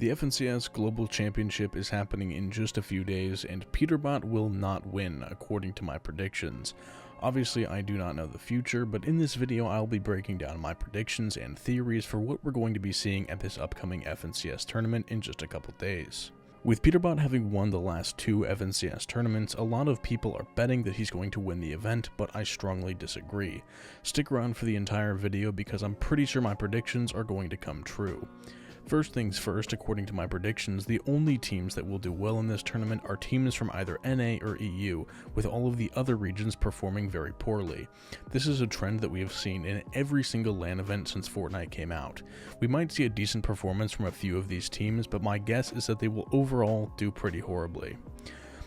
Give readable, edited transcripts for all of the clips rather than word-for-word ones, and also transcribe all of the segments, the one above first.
The FNCS Global Championship is happening in just a few days, and Peterbot will not win, according to my predictions. Obviously, I do not know the future, but in this video I'll be breaking down my predictions and theories for what we're going to be seeing at this upcoming FNCS tournament in just a couple days. With Peterbot having won the last two FNCS tournaments, a lot of people are betting that he's going to win the event, but I strongly disagree. Stick around for the entire video because I'm pretty sure my predictions are going to come true. First things first, according to my predictions, the only teams that will do well in this tournament are teams from either NA or EU, with all of the other regions performing very poorly. This is a trend that we have seen in every single LAN event since Fortnite came out. We might see a decent performance from a few of these teams, but my guess is that they will overall do pretty horribly.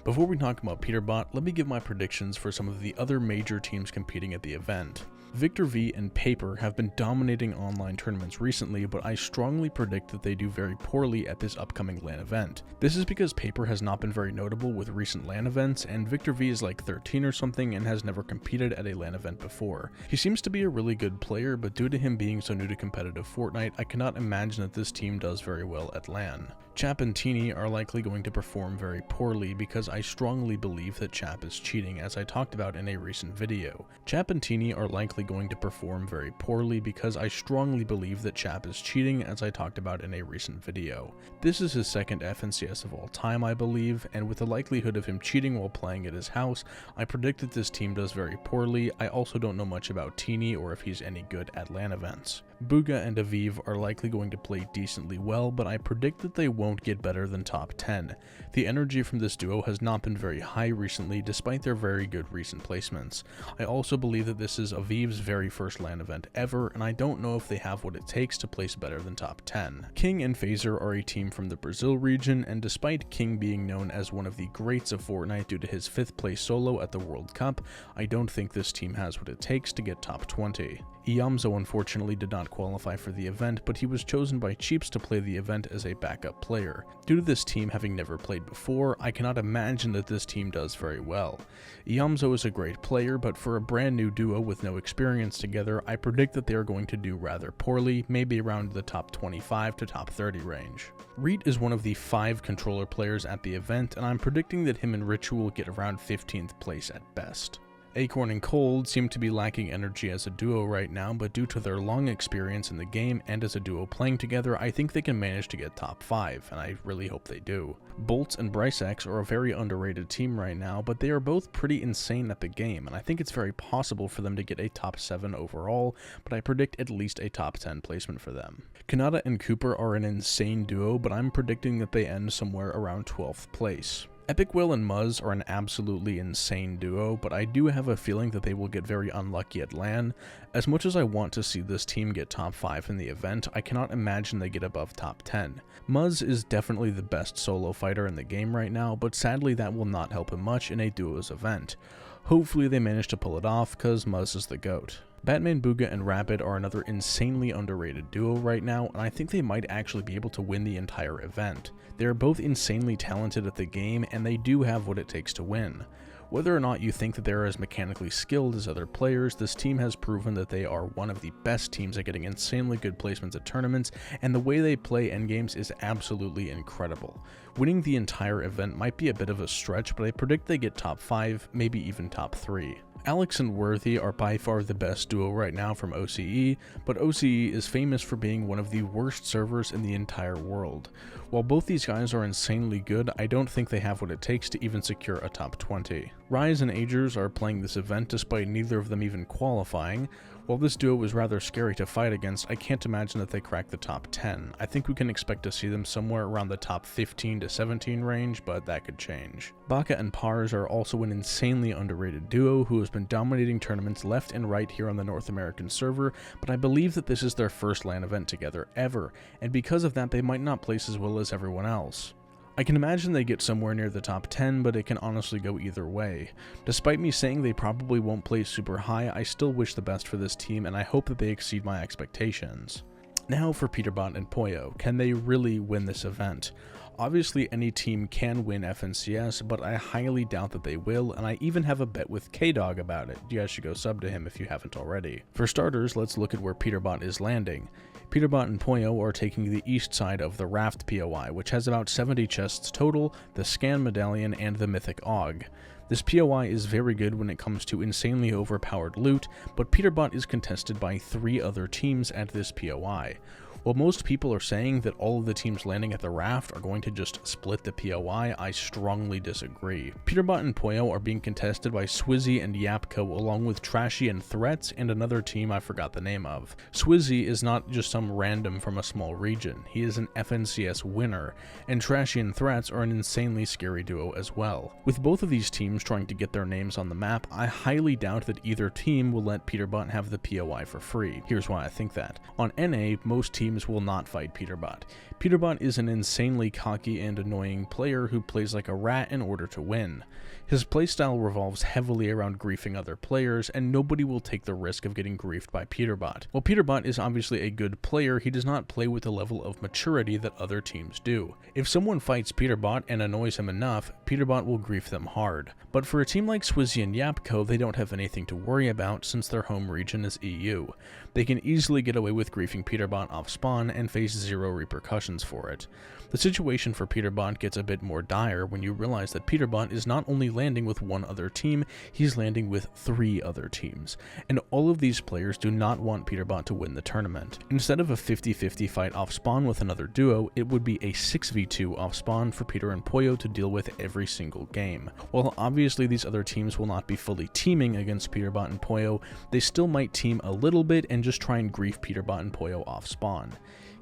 Before we talk about Peterbot, let me give my predictions for some of the other major teams competing at the event. Victor V and Paper have been dominating online tournaments recently, but I strongly predict that they do very poorly at this upcoming LAN event. This is because Paper has not been very notable with recent LAN events, and Victor V is like 13 or something and has never competed at a LAN event before. He seems to be a really good player, but due to him being so new to competitive Fortnite, I cannot imagine that this team does very well at LAN. Chap and Teeny are likely going to perform very poorly because I strongly believe that Chap is cheating, as I talked about in a recent video. Chap and Teeny are likely going to perform very poorly because I strongly believe that Chap is cheating, as I talked about in a recent video. This is his second FNCS of all time, I believe, and with the likelihood of him cheating while playing at his house, I predict that this team does very poorly. I also don't know much about Teeny or if he's any good at LAN events. Booga and Aviv are likely going to play decently well, but I predict that they won't get better than top 10. The energy from this duo has not been very high recently, despite their very good recent placements. I also believe that this is Aviv's very first LAN event ever, and I don't know if they have what it takes to place better than top 10. King and Phaser are a team from the Brazil region, and despite King being known as one of the greats of Fortnite due to his 5th place solo at the World Cup, I don't think this team has what it takes to get top 20. Iamzo unfortunately did not qualify for the event, but he was chosen by Cheeps to play the event as a backup player. Due to this team having never played before, I cannot imagine that this team does very well. Iamzo is a great player, but for a brand new duo with no experience together, I predict that they are going to do rather poorly, maybe around the top 25 to top 30 range. Reet is one of the 5 controller players at the event, and I'm predicting that him and Ritual will get around 15th place at best. Acorn and Cold seem to be lacking energy as a duo right now, but due to their long experience in the game and as a duo playing together, I think they can manage to get top 5, and I really hope they do. Bolts and Brycex are a very underrated team right now, but they are both pretty insane at the game, and I think it's very possible for them to get a top 7 overall, but I predict at least a top 10 placement for them. Kanata and Cooper are an insane duo, but I'm predicting that they end somewhere around 12th place. Epic Will and Muzz are an absolutely insane duo, but I do have a feeling that they will get very unlucky at LAN. As much as I want to see this team get top 5 in the event, I cannot imagine they get above top 10. Muzz is definitely the best solo fighter in the game right now, but sadly that will not help him much in a duos event. Hopefully they manage to pull it off, cause Muzz is the GOAT. Batman, Booga, and Rapid are another insanely underrated duo right now, and I think they might actually be able to win the entire event. They are both insanely talented at the game, and they do have what it takes to win. Whether or not you think that they are as mechanically skilled as other players, this team has proven that they are one of the best teams at getting insanely good placements at tournaments, and the way they play endgames is absolutely incredible. Winning the entire event might be a bit of a stretch, but I predict they get top 5, maybe even top 3. Alex and Worthy are by far the best duo right now from OCE, but OCE is famous for being one of the worst servers in the entire world. While both these guys are insanely good, I don't think they have what it takes to even secure a top 20. Rise and Agers are playing this event despite neither of them even qualifying. While this duo is rather scary to fight against, I can't imagine that they crack the top 10. I think we can expect to see them somewhere around the top 15 to 17 range, but that could change. Baka and Pars are also an insanely underrated duo who has been dominating tournaments left and right here on the North American server, but I believe that this is their first LAN event together ever, and because of that they might not place as well as everyone else. I can imagine they get somewhere near the top 10, but it can honestly go either way. Despite me saying they probably won't place super high, I still wish the best for this team, and I hope that they exceed my expectations. Now for Peterbot and Poyo, can they really win this event? Obviously any team can win FNCS, but I highly doubt that they will, and I even have a bet with K-Dog about it. You guys should go sub to him if you haven't already. For starters, let's look at where Peterbot is landing. Peterbot and Poyo are taking the east side of the Raft POI, which has about 70 chests total, the Scan Medallion, and the Mythic Og. This POI is very good when it comes to insanely overpowered loot, but Peterbot is contested by 3 other teams at this POI. While most people are saying that all of the teams landing at the Raft are going to just split the POI, I strongly disagree. Peterbot and Poyo are being contested by Swizzy and Yapko, along with Trashy and Threats and another team I forgot the name of. Swizzy is not just some random from a small region, he is an FNCS winner, and Trashy and Threats are an insanely scary duo as well. With both of these teams trying to get their names on the map, I highly doubt that either team will let Peterbot have the POI for free. Here's why I think that. On NA, most teams will not fight Peterbot. Peterbot is an insanely cocky and annoying player who plays like a rat in order to win. His playstyle revolves heavily around griefing other players, and nobody will take the risk of getting griefed by Peterbot. While Peterbot is obviously a good player, he does not play with the level of maturity that other teams do. If someone fights Peterbot and annoys him enough, Peterbot will grief them hard. But for a team like Swizzy and Yapko, they don't have anything to worry about since their home region is EU. They can easily get away with griefing Peterbot off spawn and face 0 repercussions for it. The situation for Peterbot gets a bit more dire when you realize that Peterbot is not only landing with one other team, he's landing with 3 other teams, and all of these players do not want Peterbot to win the tournament. Instead of a 50-50 fight off spawn with another duo, it would be a 6v2 off spawn for Peter and Poyo to deal with every single game. While obviously these other teams will not be fully teaming against Peterbot and Poyo, they still might team a little bit and just try and grief Peterbot and Poyo off spawn.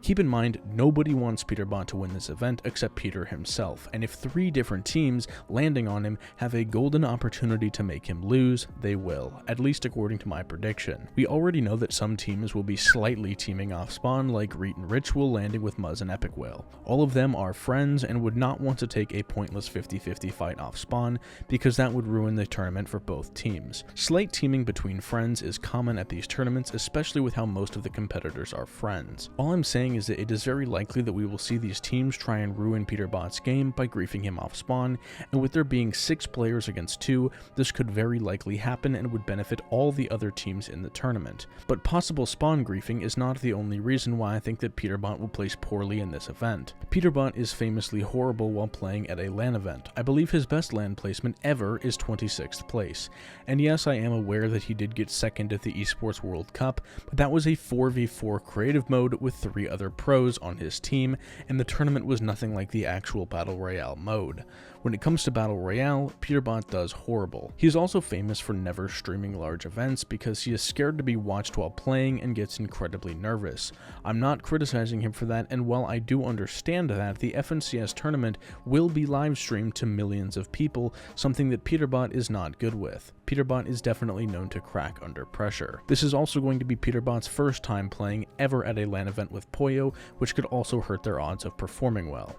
Keep in mind, nobody wants Peterbot to win this event except Peter himself, and if 3 different teams landing on him have a golden opportunity to make him lose, they will, at least according to my prediction. We already know that some teams will be slightly teaming off spawn, like Reet and Ritual landing with Muzz and Epic Whale. All of them are friends and would not want to take a pointless 50-50 fight off spawn, because that would ruin the tournament for both teams. Slight teaming between friends is common at these tournaments, especially with how most of the competitors are friends. All I'm saying is that it is very likely that we will see these teams try and ruin Peterbot's game by griefing him off spawn, and with there being 6 players against 2, this could very likely happen and would benefit all the other teams in the tournament. But possible spawn griefing is not the only reason why I think that Peterbot will place poorly in this event. Peterbot is famously horrible while playing at a LAN event. I believe his best LAN placement ever is 26th place. And yes, I am aware that he did get second at the Esports World Cup, but that was a 4v4 creative mode with 3 other pros on his team, and the tournament was nothing like the actual Battle Royale mode. When it comes to Battle Royale, Peterbot does horrible. He is also famous for never streaming large events because he is scared to be watched while playing and gets incredibly nervous. I'm not criticizing him for that, and while I do understand that, the FNCS tournament will be live streamed to millions of people, something that Peterbot is not good with. Peterbot is definitely known to crack under pressure. This is also going to be Peterbot's first time playing ever at a LAN event with Poyo, which could also hurt their odds of performing well.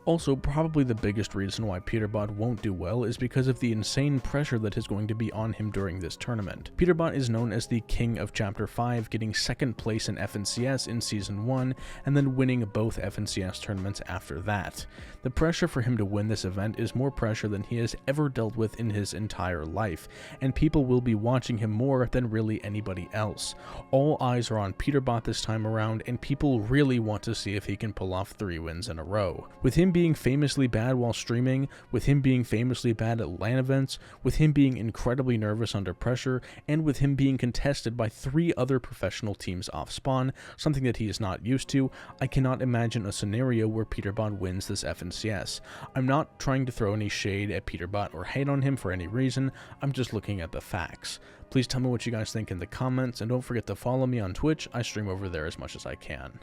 Also, probably the biggest reason why Peterbot won't do well is because of the insane pressure that is going to be on him during this tournament. Peterbot is known as the king of Chapter 5, getting 2nd place in FNCS in Season 1, and then winning both FNCS tournaments after that. The pressure for him to win this event is more pressure than he has ever dealt with in his entire life, and people will be watching him more than really anybody else. All eyes are on Peterbot this time around, and people really want to see if he can pull off 3 wins in a row. With him being famously bad while streaming, with him being famously bad at LAN events, with him being incredibly nervous under pressure, and with him being contested by 3 other professional teams off spawn, something that he is not used to, I cannot imagine a scenario where Peterbot wins this FNCS. I'm not trying to throw any shade at Peterbot or hate on him for any reason, I'm just looking at the facts. Please tell me what you guys think in the comments, and don't forget to follow me on Twitch. I stream over there as much as I can.